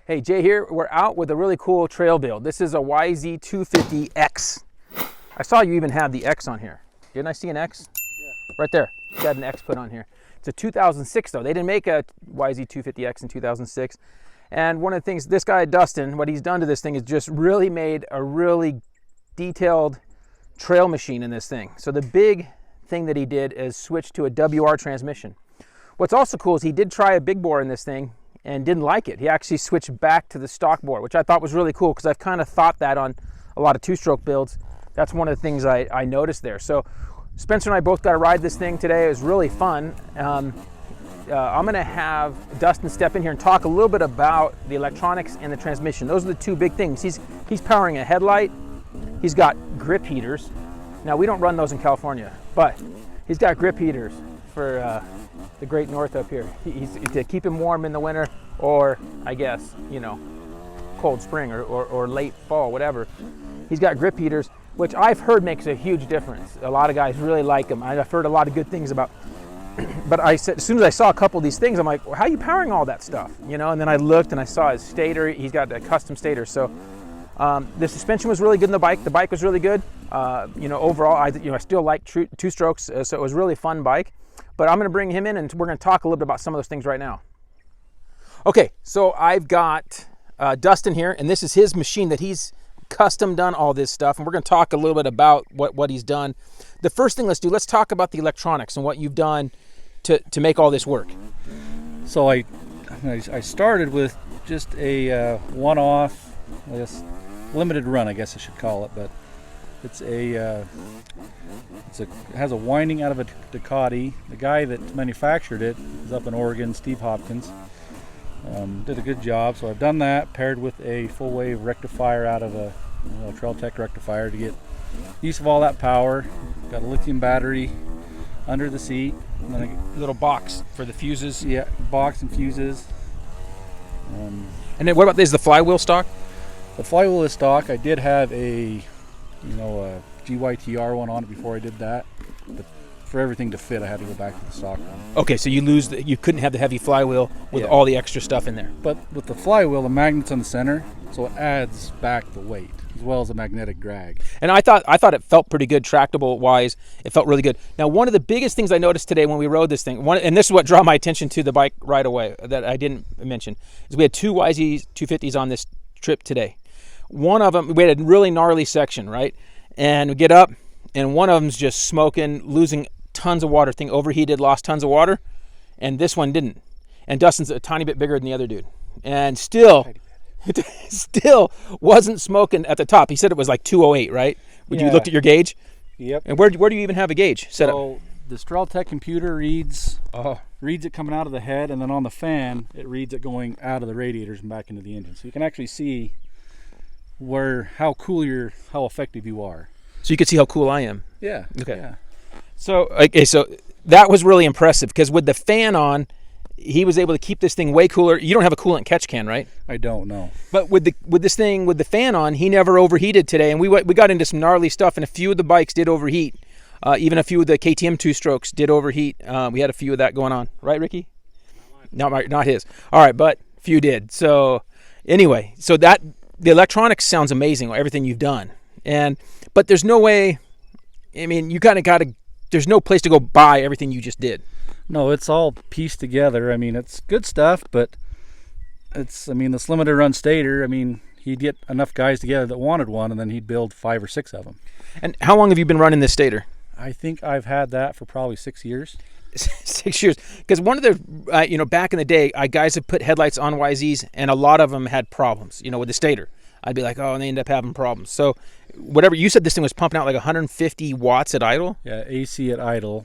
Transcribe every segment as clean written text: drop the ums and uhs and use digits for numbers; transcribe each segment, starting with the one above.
Hey, Jay here. We're out with a really cool trail build. This is a YZ250X. I saw you even have the X on here. Didn't I see an X? Yeah. Right there. You had an X put on here. It's a 2006 though. They didn't make a YZ250X in 2006. And one of the things, this guy, Dustin, what he's done to this thing is just really made a really detailed trail machine in this thing. So the big thing that he did is switch to a WR transmission. What's also cool is he did try a big bore in this thing and didn't like it. He actually switched back to the stock bore, which I thought was really cool because I've kind of thought that on a lot of two-stroke builds. That's one of the things I noticed there. So Spencer and I both got to ride this thing today. It was really fun. I'm going to have Dustin step in here and talk a little bit about the electronics and the transmission. Those are the two big things. He's powering a headlight. He's got grip heaters. Now, we don't run those in California, but he's got grip heaters for the great north up here. He's to keep him warm in the winter, or I guess, you know, cold spring or late fall, whatever. He's got grip heaters, which I've heard makes a huge difference. A lot of guys really like them. I've heard a lot of good things about. But I said, as soon as I saw a couple of these things, I'm like, well, how are you powering all that stuff? You know, and then I looked and I saw his stator. He's got a custom stator. So the suspension was really good in the bike. The bike was really good. You know, overall, I still like two strokes, so it was a really fun bike. But I'm going to bring him in and we're going to talk a little bit about some of those things right now. Okay, so I've got Dustin here, and this is his machine that he's custom done all this stuff, and we're going to talk a little bit about what he's done. The first thing let's talk about the electronics and what you've done to make all this work. So I started with just a one-off, I guess, limited run, I guess I should call it, but it has a winding out of a Ducati. The guy that manufactured it is up in Oregon, Steve Hopkins. Did a good job. So I've done that, paired with a full wave rectifier out of a Trail Tech rectifier to get use of all that power. Got a lithium battery under the seat. And then a little box for the fuses. Yeah, box and fuses. And then what about this? The flywheel stock? The flywheel is stock. I did have a GYTR one on it before I did that. But for everything to fit, I had to go back to the stock one. Okay, so you couldn't have the heavy flywheel with all the extra stuff in there. But with the flywheel, the magnet's on the center, so it adds back the weight as well as a magnetic drag. And I thought it felt pretty good, tractable wise. It felt really good. Now, one of the biggest things I noticed today when we rode this thing, and this is what drew my attention to the bike right away that I didn't mention, is we had two YZ250s on this trip today. One of them, we had a really gnarly section, right? And we get up, and one of them's just smoking, losing tons of water. Thing overheated, lost tons of water, and this one didn't. And Dustin's a tiny bit bigger than the other dude, and still wasn't smoking at the top. He said it was like 208, right? You looked at your gauge? Yep. And where do you even have a gauge set up? So the Trail Tech computer reads it coming out of the head, and then on the fan, it reads it going out of the radiators and back into the engine. So you can actually see how effective you are. So you can see how cool I am. Yeah. Okay. Yeah. So that was really impressive because with the fan on, he was able to keep this thing way cooler. You don't have a coolant catch can, right? I don't know. But with this thing with the fan on, he never overheated today, and we got into some gnarly stuff, and a few of the bikes did overheat. Even a few of the KTM two strokes did overheat. We had a few of that going on, right, Ricky? Not his. All right, but few did. So anyway, the electronics sounds amazing. Everything you've done, but there's no way. I mean, you kind of got to. There's no place to go buy everything you just did. No, it's all pieced together. I mean, it's good stuff, but this limited run stator, he'd get enough guys together that wanted one, and then he'd build 5 or 6 of them. And how long have you been running this stator? I think I've had that for probably 6 years. 6 years. Because one of the, back in the day, guys have put headlights on YZs, and a lot of them had problems, with the stator. I'd be like, oh, and they end up having problems. So whatever, you said this thing was pumping out like 150 watts at idle? Yeah, AC at idle.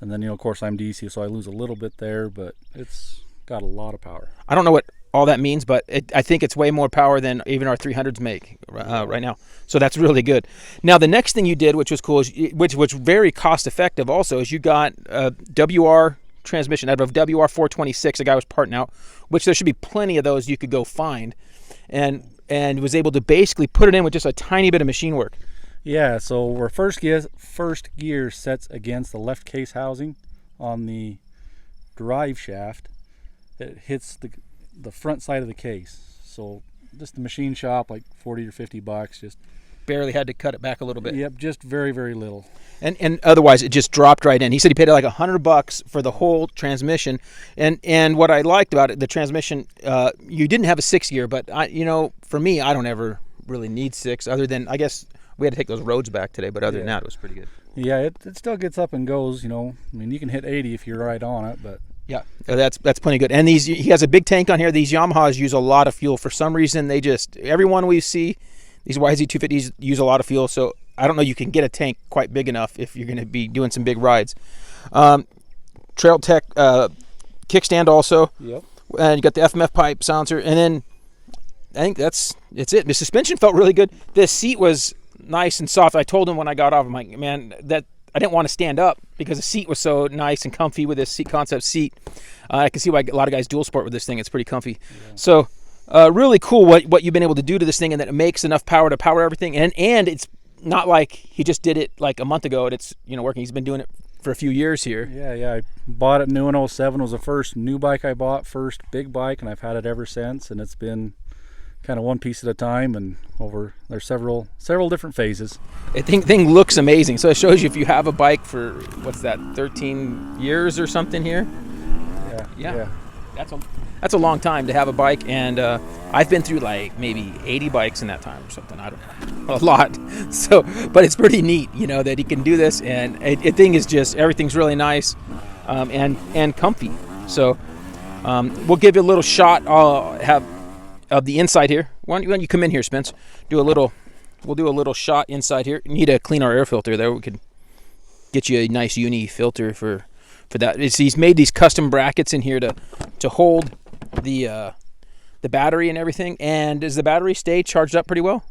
And then, of course, I'm DC, so I lose a little bit there, but it's got a lot of power. I don't know what all that means, but I think it's way more power than even our 300s make right now. So that's really good. Now, the next thing you did, which was cool, which was very cost-effective also, is you got a WR transmission out of WR426 a guy was parting out, which there should be plenty of those you could go find, and was able to basically put it in with just a tiny bit of machine work. Yeah, so where first gear sets against the left case housing on the drive shaft, it hits the front side of the case. So just the machine shop, like 40 or 50 bucks. Just barely had to cut it back a little bit. Yep, just very, very little. And otherwise it just dropped right in. He said he paid like $100 for the whole transmission. And what I liked about it, the transmission, you didn't have a 6-gear, but for me, I don't ever really need 6, other than I guess we had to take those roads back today, but other than that, it was pretty good. Yeah, it still gets up and goes. I mean, you can hit 80 if you're right on it, but yeah, that's plenty good. And he has a big tank on here. These Yamahas use a lot of fuel. For some reason, everyone we see, these YZ250s use a lot of fuel. So I don't know, you can get a tank quite big enough if you're going to be doing some big rides. Trail Tech kickstand also. Yep. And you got the FMF pipe silencer. And then I think that's it. The suspension felt really good. The seat was nice and soft. I told him when I got off, I'm like, man, that I didn't want to stand up because the seat was so nice and comfy with this concept seat. I can see why a lot of guys dual sport with this thing. It's pretty comfy. Yeah. So really cool what you've been able to do to this thing, and that it makes enough power to power everything. And it's not like he just did it like a month ago and it's working. He's been doing it for a few years here. Yeah. I bought it new in 07. Was the first new bike I bought, first big bike, and I've had it ever since. And it's been kind of one piece at a time, and there's several different phases. The thing looks amazing. So it shows you if you have a bike for 13 years or something here. Yeah. That's a long time to have a bike, and I've been through like maybe 80 bikes in that time or something. I don't know, a lot. So, but it's pretty neat, that he can do this, and the thing is just everything's really nice, and comfy. So, we'll give you a little shot. I'll have of the inside here. Why don't you come in here, Spence? We'll do a little shot inside here. You need to clean our air filter there. We could get you a nice uni filter for that. He's made these custom brackets in here to hold the battery and everything. And does the battery stay charged up pretty well?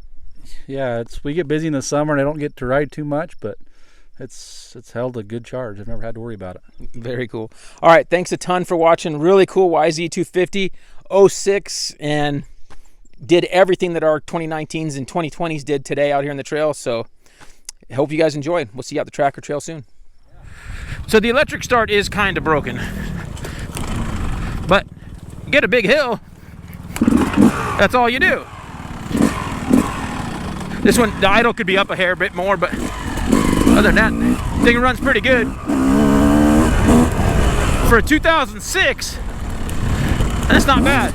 Yeah, we get busy in the summer and I don't get to ride too much, but it's held a good charge. I've never had to worry about it. Very cool. All right, thanks a ton for watching. Really cool YZ250 06, and did everything that our 2019s and 2020s did today out here on the trail. So I hope you guys enjoyed. We'll see you out the track or trail soon. So the electric start is kind of broken, but you get a big hill, that's all you do. This one, the idle could be up a hair bit more, but other than that, thing runs pretty good. For a 2006, that's not bad.